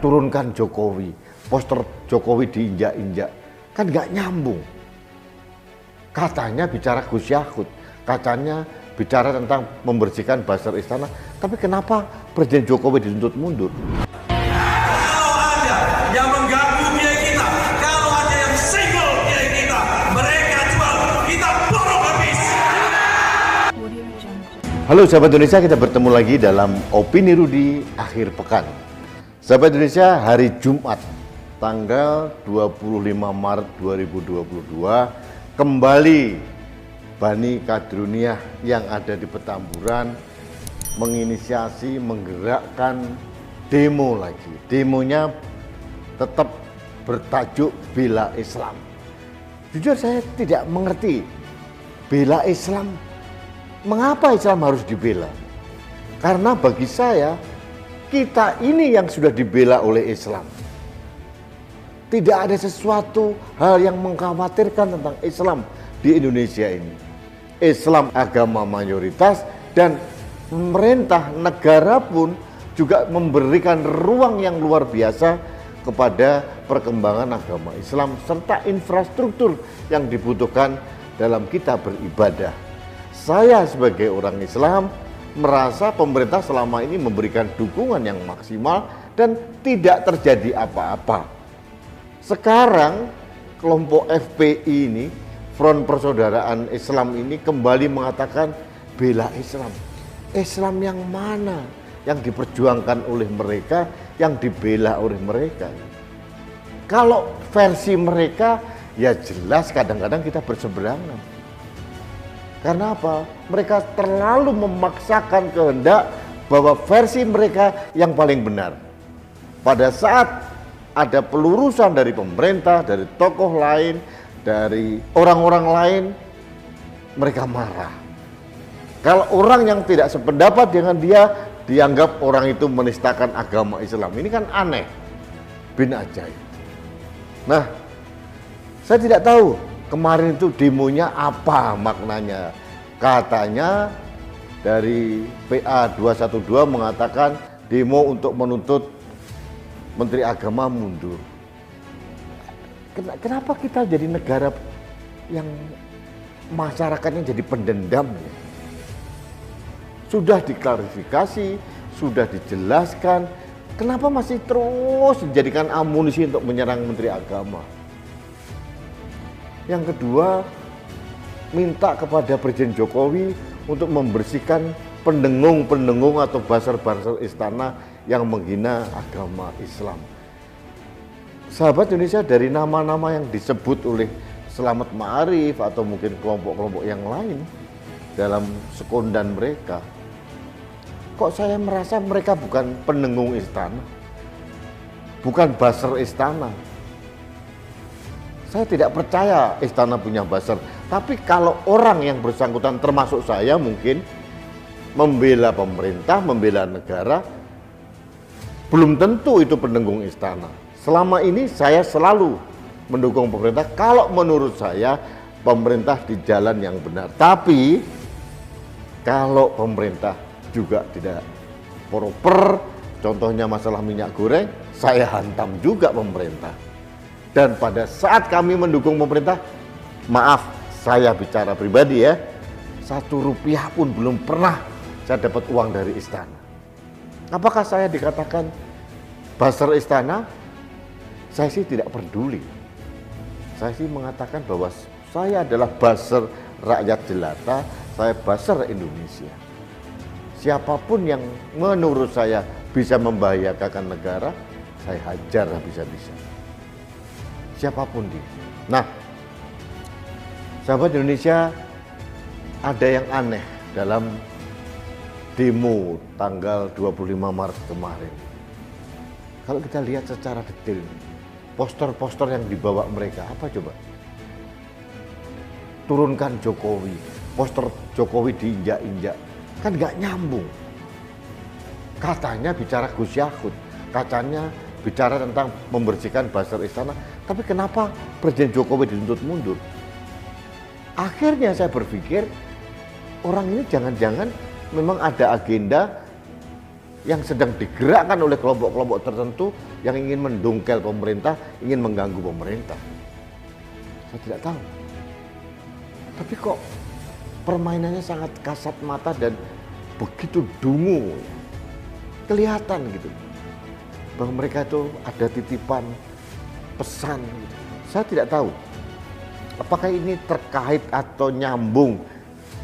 turunkan Jokowi, poster Jokowi diinjak-injak, kan nggak nyambung. Katanya bicara Gus Yahud, katanya bicara tentang membersihkan buzzer istana, tapi kenapa Presiden Jokowi dituntut mundur? Kalau ada yang mengganggu kiai kita, kalau ada yang single kiai kita, mereka jual, kita borong habis. Halo sahabat Indonesia, kita bertemu lagi dalam Opini Rudi akhir pekan. Sahabat Indonesia, hari Jumat tanggal 25 Maret 2022 kembali Bani Kadruniyah yang ada di Petamburan menginisiasi, menggerakkan demo lagi. Demonya tetap bertajuk Bela Islam. Jujur saya tidak mengerti bela Islam. Mengapa Islam harus dibela? Karena bagi saya, kita ini yang sudah dibela oleh Islam. Tidak ada sesuatu hal yang mengkhawatirkan tentang Islam di Indonesia ini. Islam agama mayoritas dan pemerintah negara pun juga memberikan ruang yang luar biasa kepada perkembangan agama Islam serta infrastruktur yang dibutuhkan dalam kita beribadah. Saya sebagai orang Islam merasa pemerintah selama ini memberikan dukungan yang maksimal dan tidak terjadi apa-apa. Sekarang kelompok FPI ini, Front Persaudaraan Islam ini kembali mengatakan bela Islam. Islam yang mana yang diperjuangkan oleh mereka, yang dibela oleh mereka? Kalau versi mereka ya jelas kadang-kadang kita berseberangan. Karena apa? Mereka terlalu memaksakan kehendak bahwa versi mereka yang paling benar. Pada saat ada pelurusan dari pemerintah, dari tokoh lain, dari orang-orang lain, mereka marah. Kalau orang yang tidak sependapat dengan dia, dianggap orang itu menistakan agama Islam. Ini kan aneh, bin ajaib. Nah, saya tidak tahu kemarin itu demonya apa maknanya. Katanya dari PA 212 mengatakan demo untuk menuntut Menteri Agama mundur. Kenapa kita jadi negara yang masyarakatnya jadi pendendam? Sudah diklarifikasi, sudah dijelaskan, kenapa masih terus dijadikan amunisi untuk menyerang Menteri Agama? Yang kedua, minta kepada Presiden Jokowi untuk membersihkan pendengung-pendengung atau buzzer-buzzer istana yang menghina agama Islam. Sahabat Indonesia, dari nama-nama yang disebut oleh Selamat Ma'arif atau mungkin kelompok-kelompok yang lain dalam sekondan mereka, kok saya merasa mereka bukan pendengung istana, bukan buzzer istana. Saya tidak percaya istana punya buzzer, tapi kalau orang yang bersangkutan termasuk saya mungkin membela pemerintah, membela negara, belum tentu itu pendengung istana. Selama ini saya selalu mendukung pemerintah kalau menurut saya pemerintah di jalan yang benar. Tapi kalau pemerintah juga tidak proper, contohnya masalah minyak goreng, saya hantam juga pemerintah. Dan pada saat kami mendukung pemerintah, maaf saya bicara pribadi ya, 1 rupiah pun belum pernah saya dapat uang dari istana. Apakah saya dikatakan buzzer istana? Saya sih tidak peduli. Saya sih mengatakan bahwa saya adalah buzzer rakyat jelata, saya buzzer Indonesia. Siapapun yang menurut saya bisa membahayakan negara, saya hajar habis-habisan. Siapapun dia. Nah, sahabat Indonesia, ada yang aneh dalam demo tanggal 25 Maret kemarin. Kalau kita lihat secara detail, poster-poster yang dibawa mereka, apa coba? Turunkan Jokowi, poster Jokowi diinjak-injak, kan nggak nyambung. Katanya bicara Gus Yahud, katanya bicara tentang membersihkan buzzer istana, tapi kenapa Presiden Jokowi dituntut mundur? Akhirnya saya berpikir, orang ini jangan-jangan memang ada agenda yang sedang digerakkan oleh kelompok-kelompok tertentu yang ingin mendongkel pemerintah, ingin mengganggu pemerintah. Saya tidak tahu. Tapi kok permainannya sangat kasat mata dan begitu dungu. Kelihatan gitu. Bahwa mereka itu ada titipan pesan gitu. Saya tidak tahu. Apakah ini terkait atau nyambung?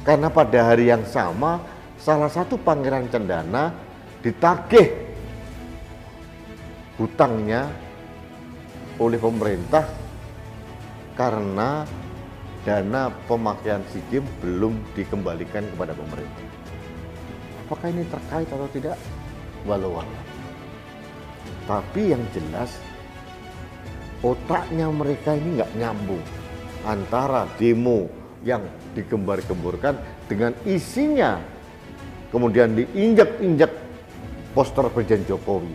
Karena pada hari yang sama salah satu pangeran Cendana ditagih hutangnya oleh pemerintah karena dana pemakaian SEA Games belum dikembalikan kepada pemerintah. Apakah ini terkait atau tidak? Walau alam. Tapi yang jelas otaknya mereka ini nggak nyambung antara demo yang digembar-gemborkan dengan isinya kemudian diinjak-injak poster Presiden Jokowi.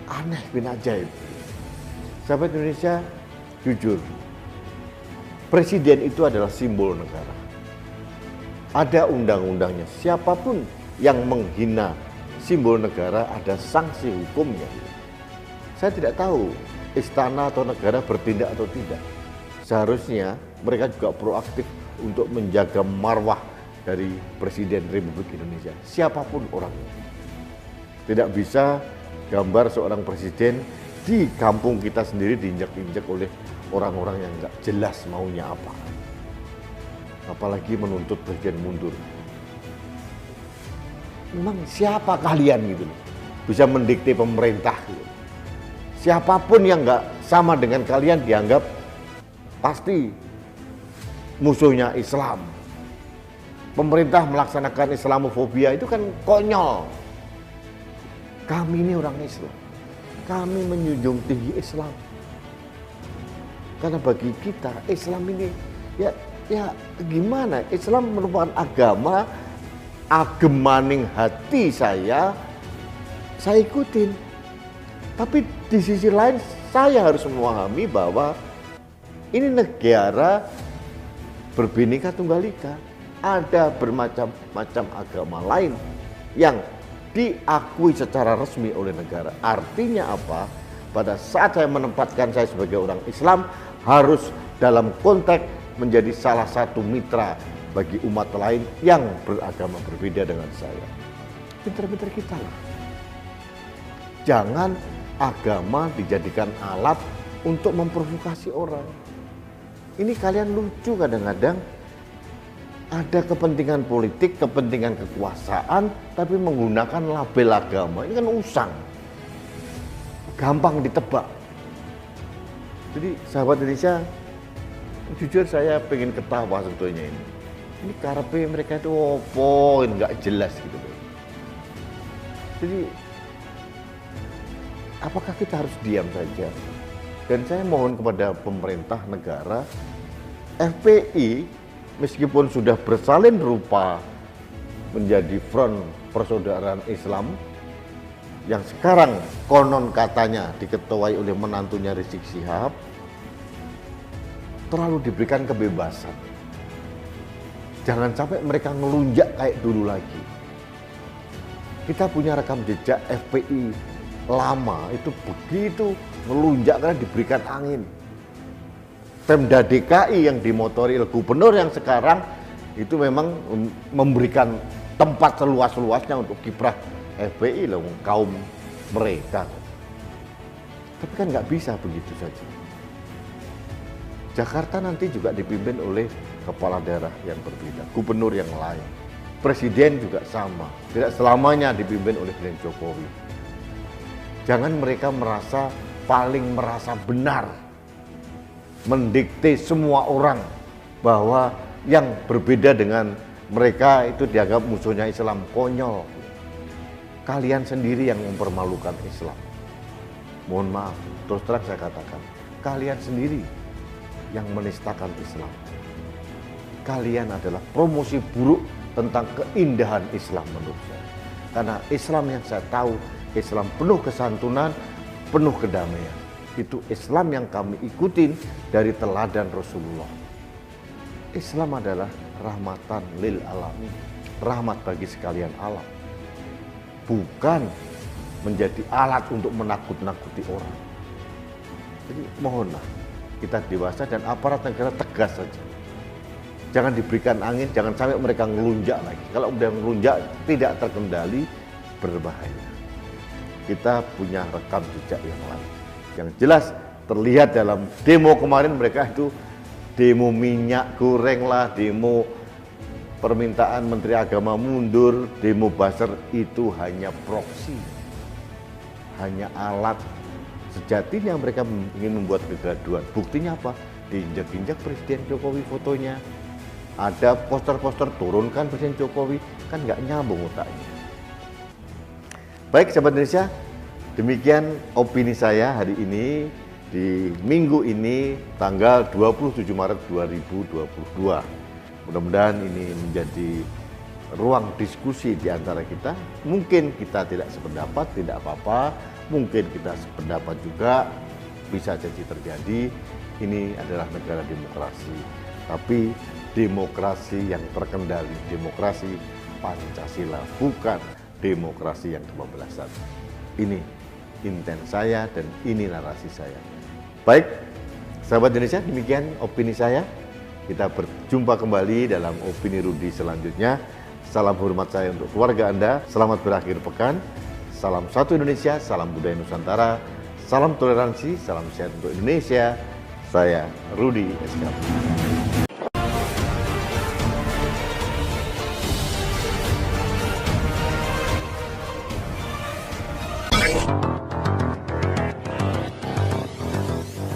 Aneh bin ajaib. Sahabat Indonesia, jujur, presiden itu adalah simbol negara. Ada undang-undangnya. Siapapun yang menghina simbol negara ada sanksi hukumnya. Saya tidak tahu istana atau negara bertindak atau tidak. Seharusnya mereka juga proaktif untuk menjaga marwah dari Presiden Republik Indonesia, siapapun orangnya. Tidak bisa gambar seorang presiden di kampung kita sendiri diinjak-injak oleh orang-orang yang nggak jelas maunya apa. Apalagi menuntut presiden mundur. Memang siapa kalian gitu loh, bisa mendikte pemerintah gitu. Siapapun yang nggak sama dengan kalian dianggap pasti musuhnya Islam. Pemerintah melaksanakan Islamofobia itu kan konyol. Kami ini orang Islam. Kami menjunjung tinggi Islam. Karena bagi kita Islam ini ya gimana? Islam merupakan agama agemaning hati saya ikutin. Tapi di sisi lain saya harus memahami bahwa ini negara berbhinneka tunggal ika. Ada bermacam-macam agama lain yang diakui secara resmi oleh negara. Artinya apa? Pada saat saya menempatkan saya sebagai orang Islam harus dalam konteks menjadi salah satu mitra bagi umat lain yang beragama berbeda dengan saya. Pinter-pinter kita lah. Jangan agama dijadikan alat untuk memprovokasi orang. Ini kalian lucu kadang-kadang, ada kepentingan politik, kepentingan kekuasaan, tapi menggunakan label agama. Ini kan usang, gampang ditebak. Jadi sahabat Indonesia, jujur saya pengen ketawa sebetulnya ini. Ini karepe mereka itu opo, nggak jelas gitu. Jadi apakah kita harus diam saja? Dan saya mohon kepada pemerintah negara, FPI meskipun sudah bersalin rupa menjadi front persaudaraan Islam yang sekarang konon katanya diketuai oleh menantunya Rizik Syihab, terlalu diberikan kebebasan. Jangan sampai mereka ngelunjak kayak dulu lagi. Kita punya rekam jejak FPI lama itu begitu melunjak karena diberikan angin. Pemda DKI yang dimotori oleh gubernur yang sekarang itu memang memberikan tempat seluas-luasnya untuk kiprah FPI loh, kaum mereka. Tapi kan nggak bisa begitu saja. Jakarta nanti juga dipimpin oleh kepala daerah yang berbeda, gubernur yang lain. Presiden juga sama, tidak selamanya dipimpin oleh Presiden Jokowi. Jangan mereka paling merasa benar, mendikte semua orang bahwa yang berbeda dengan mereka itu dianggap musuhnya Islam. Konyol. Kalian sendiri yang mempermalukan Islam. Mohon maaf, terus terang saya katakan, kalian sendiri yang menistakan Islam. Kalian adalah promosi buruk tentang keindahan Islam menurut saya. Karena Islam yang saya tahu, Islam penuh kesantunan, penuh kedamaian. Itu Islam yang kami ikutin dari teladan Rasulullah. Islam adalah rahmatan lil alamin, rahmat bagi sekalian alam. bukan menjadi alat untuk menakut-nakuti orang. Jadi mohonlah kita dewasa dan aparat negara tegas saja. Jangan diberikan angin, jangan sampai mereka ngelunjak lagi. Kalau udah ngelunjak tidak terkendali, berbahaya. Kita punya rekam jejak yang lain. Yang jelas terlihat dalam demo kemarin mereka itu demo minyak goreng lah, demo permintaan Menteri Agama mundur, demo buzzer, itu hanya proksi. Hanya alat. Sejatinya mereka ingin membuat kegaduhan. Buktinya apa? Diinjak-injak Presiden Jokowi fotonya. Ada poster-poster turunkan Presiden Jokowi, kan nggak nyambung otaknya. Baik sahabat Indonesia, demikian opini saya hari ini di minggu ini tanggal 27 Maret 2022. Mudah-mudahan ini menjadi ruang diskusi di antara kita. Mungkin kita tidak sependapat, tidak apa-apa. Mungkin kita sependapat juga, bisa jadi terjadi. Ini adalah negara demokrasi. Tapi demokrasi yang terkendali, demokrasi Pancasila, bukan demokrasi yang kebablasan. Ini inten saya dan ini narasi saya. Baik, sahabat Indonesia, demikian opini saya. Kita berjumpa kembali dalam opini Rudi selanjutnya. Salam hormat saya untuk keluarga Anda. Selamat berakhir pekan. Salam satu Indonesia, salam budaya Nusantara, salam toleransi, salam sehat untuk Indonesia. Saya Rudi SK.